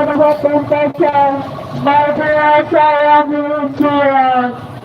Tentação, mas essa é a mentira.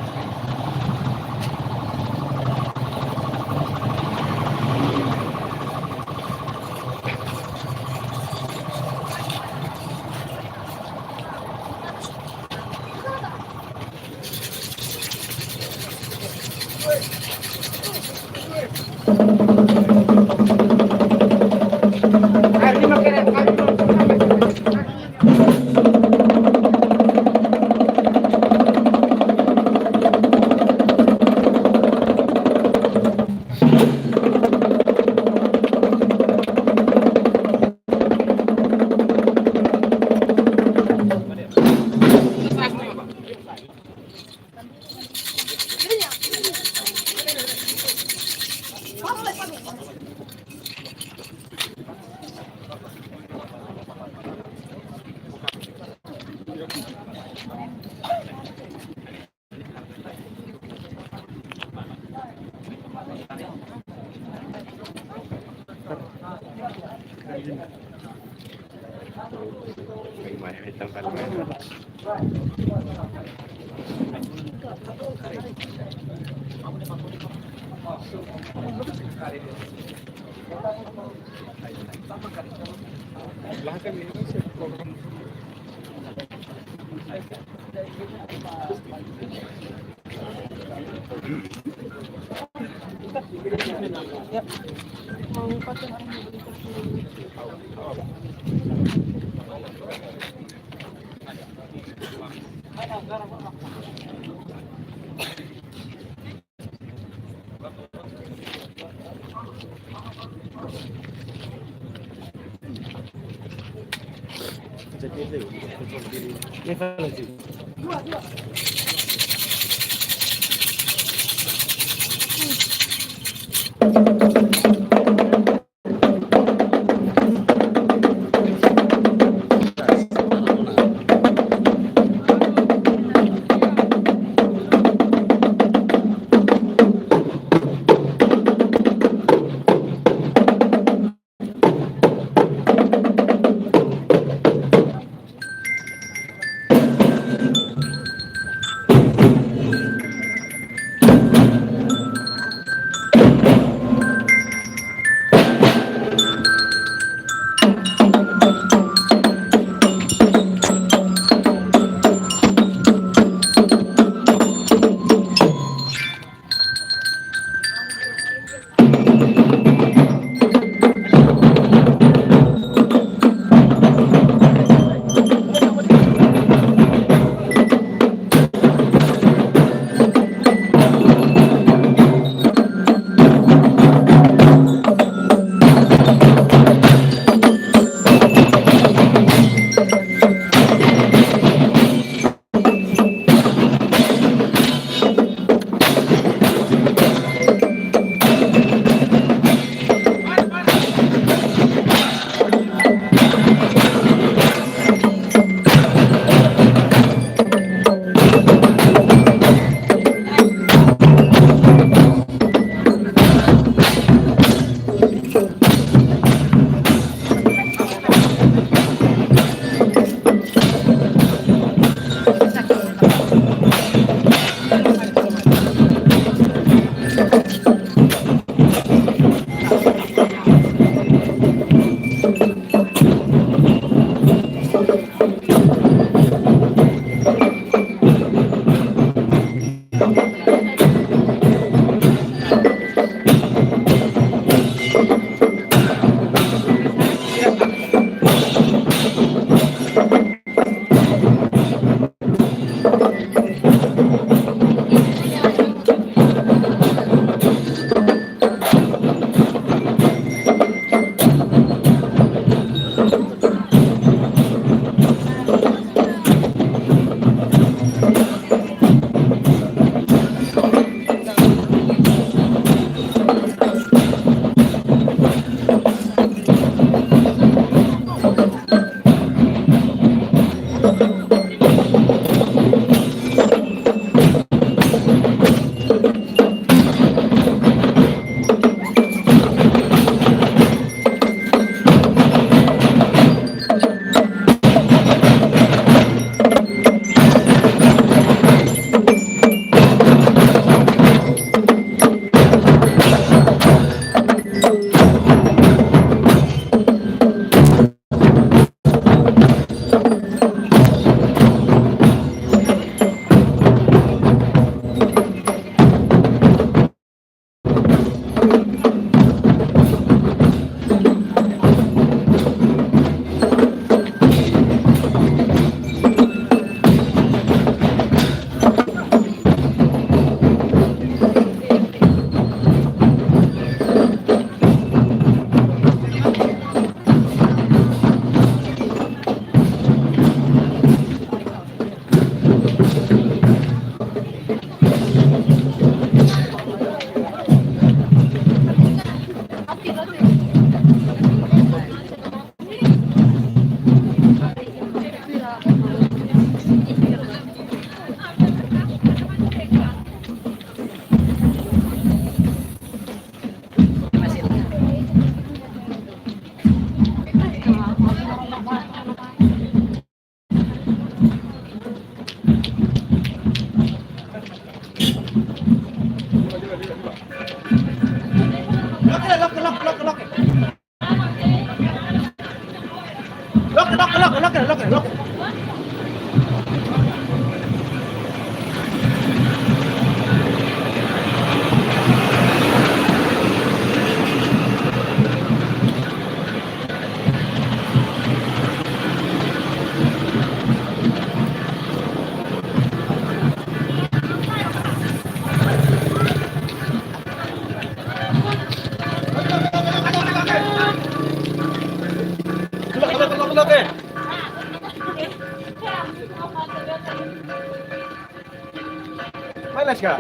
Mana siya?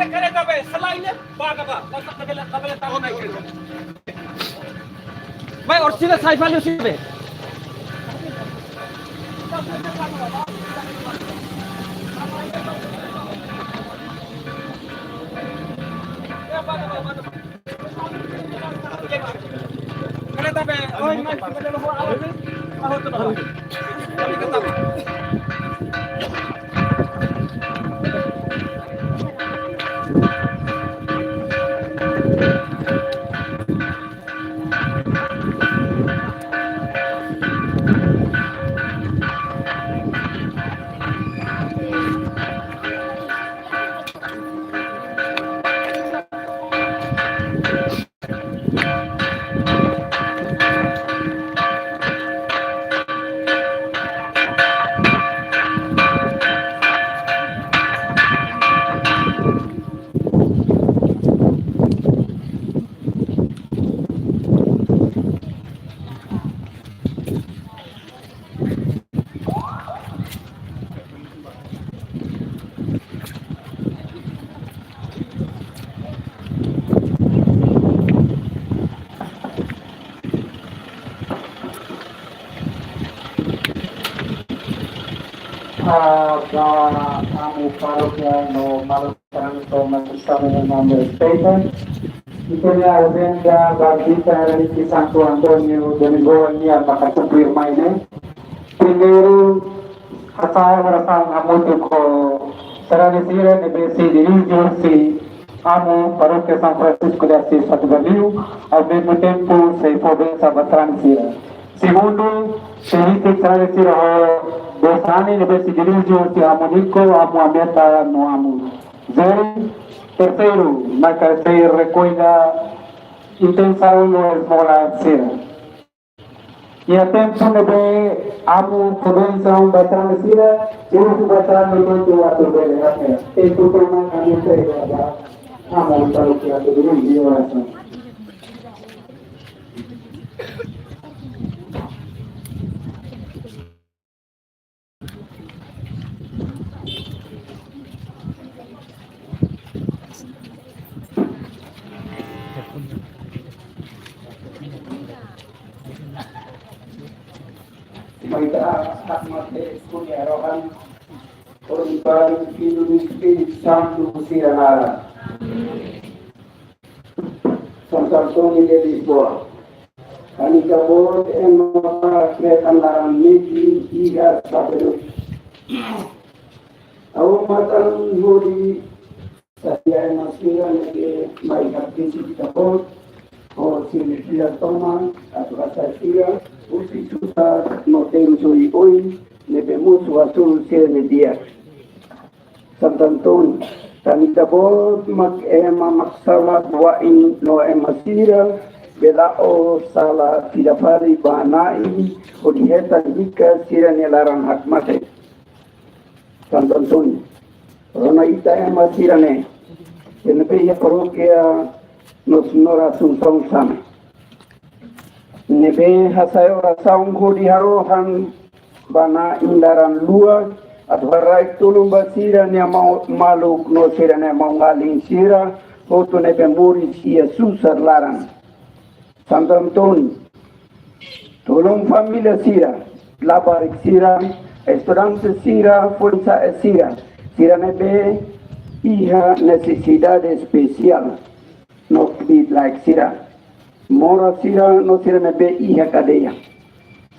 Kare tabe selainnya baga ba kabel tahun naik. Mai original sci-fi lu sih be. Kare tabe oi mai kabel lu awal ni. Ahot tu baru. Kare tabe. Kamu parroquia no malos Santo Matistame nombre respeto. Y tenía audiencia bendita de Santo Antonio de Ligonia para cumplir maine. Primero, hasta ahora amo ko tradición de presidir si amo parroquia San Francisco de Asís Satubalio, al mismo tiempo se pobreza batransira. Segundo, se dice tradición Besani ni besi dirijo si amunico amo ameta no amo. Zero. Tercero, maka se recuerda intensa uno es mola sira. Y a tempo nebe amo comienza un batran sira, y un batran no tu a tu bele hace. En tu forma a se amo para que a tu dirijo oración. Baiklah, hikmat kuliah rohan, orang Indonesia Santo Siranara. Santo ini Lisboa. Kami kabur emma kereta larang megi hingga sabtu. Awak matan budi saya masih lagi baik hati kita pun. O sini tidak toma atau kata dia, usi susah no tengo hoy le vemos azul ser de día. Santo Antonio, tanita bol mak maksala buain no emasira bela o sala tidak pari banai o dieta jika sira nelarang hak mate. Santo Antonio, rona ita emasira ne, kenapa ya parroquia nos oração sama. Nebe hasai oração hodi harohan bana indaran lua at harai tulung basira ni maluk no sira ne mongaling sira foto nebe muris ia susar larang. Santo Antonio tolong familia sira labarik sira estudiante sira fuerza sira sira nebe hija necesidad especial. No be like sira. Mora sira no sira nebe iha kadeya.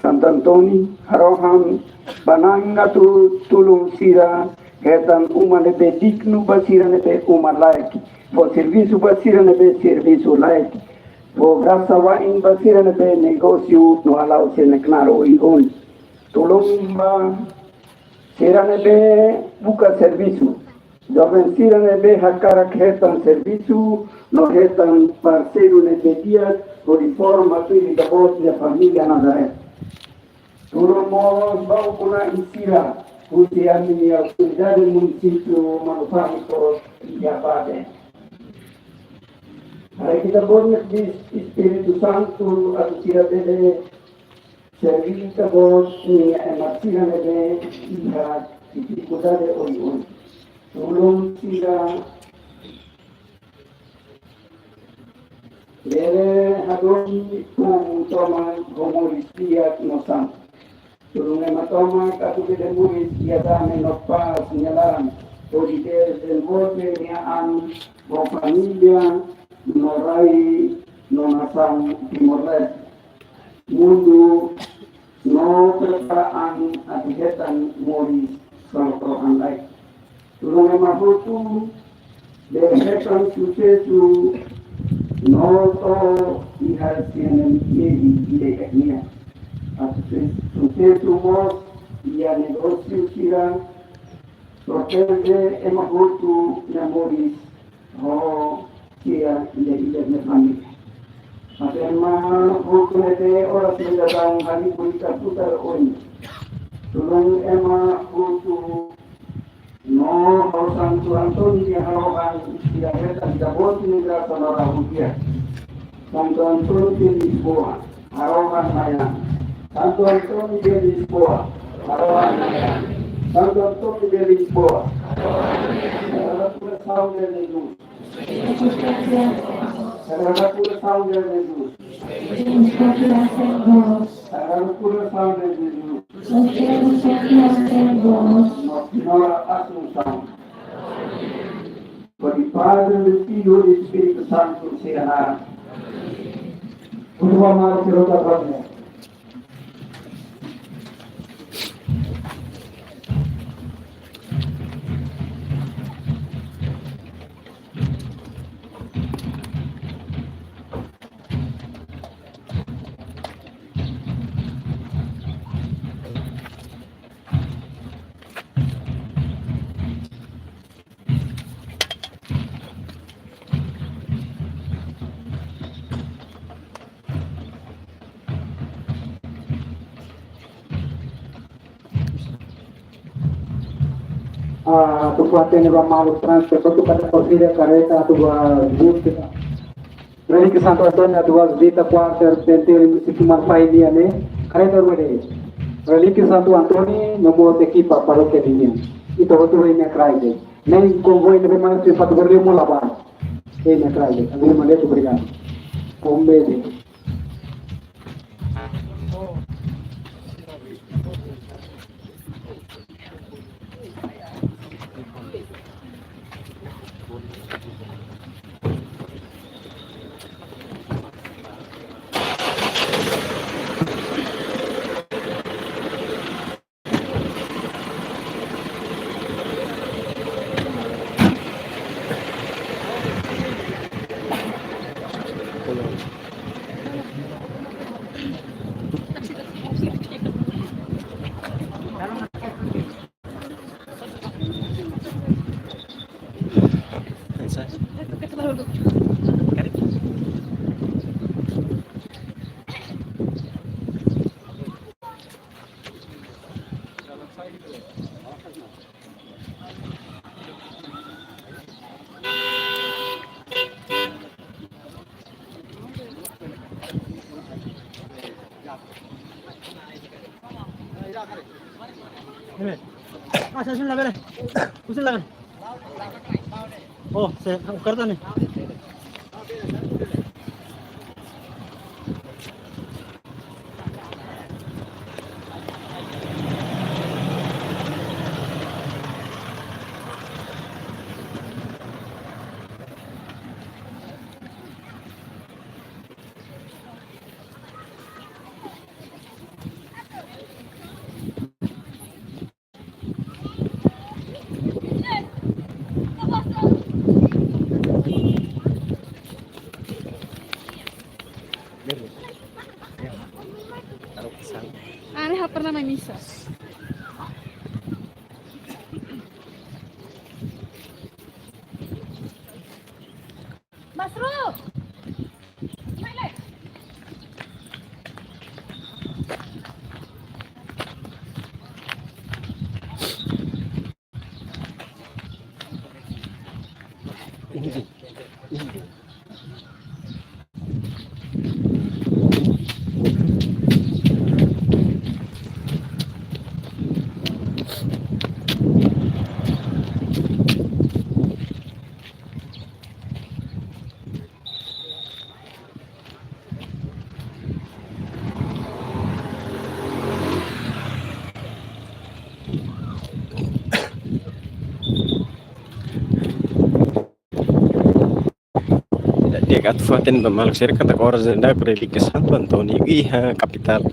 Santo Antonio harohan banang tu tulung sira ketan uma nebe diknu basira nebe uma laik. Po serviço basira nebe serviço laik. Po grasa wain basira nebe negócio no alau sira claro ion. Tulung ba sira nebe buka serviço. Jovem sira nebe hakara ketan serviço no retan parceiro nebe dia por forma tudo da voz da família Nazaré. Turmos bau kuna insira Ujian ini autoridade do município Manufacto de Abade. Aí kita boleh di Espírito Santo atau tidak dede servir kita boleh ni emasina dede iha dificuldade oi. Tolong tidak dede hadon kung toma homoristia no Santo. Tolong ematoma katu dede muris ia dame no paz nyalan. Pode desenvolver niaan bo família no rai no nação Timor-Leste. Mundo no preparaan atihetan moris Santo andai. Tulung emafutu dehetan sucesu no to iharsianen medi ideknya. Sucesu mos ia negócio sira protege emafutu na moris ho kia ile nefani. Masema hukumete ora tidak tahu hari berita putar oni. Tulung ema hutu no Santo Antoni dia harokan dia kata tidak boleh negara sonora hutia. Santo Antoni dia Lisboa harokan saya. Santo Antoni dia Lisboa harokan saya. Santo Antoni dia Lisboa. Saudara pura saudara Jesus. Saudara pura saudara Jesus. Saudara pura saudara Jesus. Nora Assunção. Por el Padre, del Hijo y del Espíritu Santo sea. Untuk amal kita Tuhan. Tukuatin ba malu transfer tu pada posisi kareta tu ba booth kita. Rani ke Santo Antônio tu ba vita quarter pentel cuma faili ane kareta rude. Rani ke Santo Antônio nomor equipa para que dinhe. Itu tu ini kraide. Nem convoy ne memang se patu berli mula ba. Ini kraide. Ami mande tu berikan. Kombe de. Susun lah, susun lah. Oh, saya kartu nih. Aneh pernah main misa. Basro. Dia Kabupaten Pemalang kata orang zenda Predi ke Santo Antonio kapital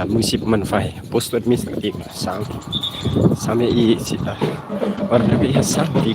municip Manfai posto administratif sampai i sita orang lebih Santi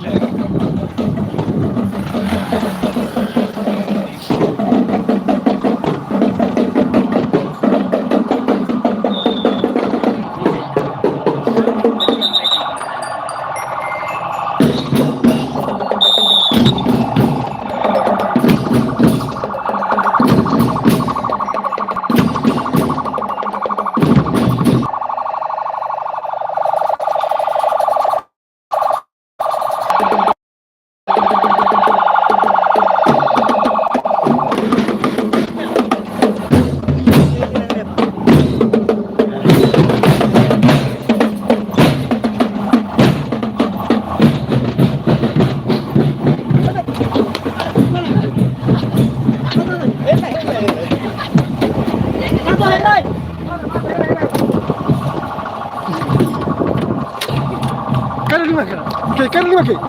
Kali lima.